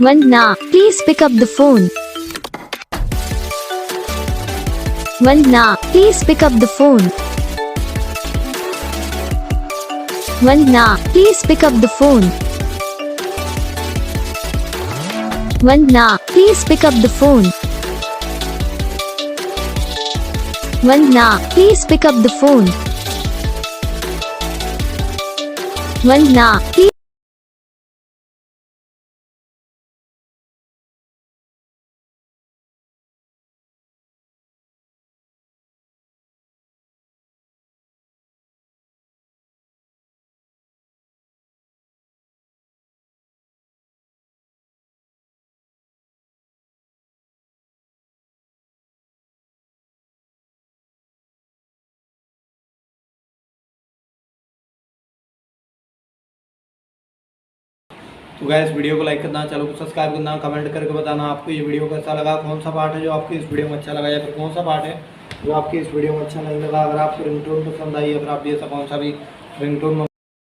Vandana, please pick up the phone. Vandana, please pick up the phone. Vandana, please pick up the phone. Vandana, please pick up the phone. Vandana, please pick up the phone. Vandana, please. तो guys video को like करना, channel को subscribe करना, comment करके बताना आपको ये video कैसा लगा, कौन सा पार्ट है जो आपको इस वीडियो में अच्छा लगा या फिर कौन सा पार्ट है जो आपकी इस वीडियो में अच्छा नहीं लगा। अगर आपको रिंगटोन पसंद आई, अगर आप भी ऐसा कौन सा भी रिंगटोन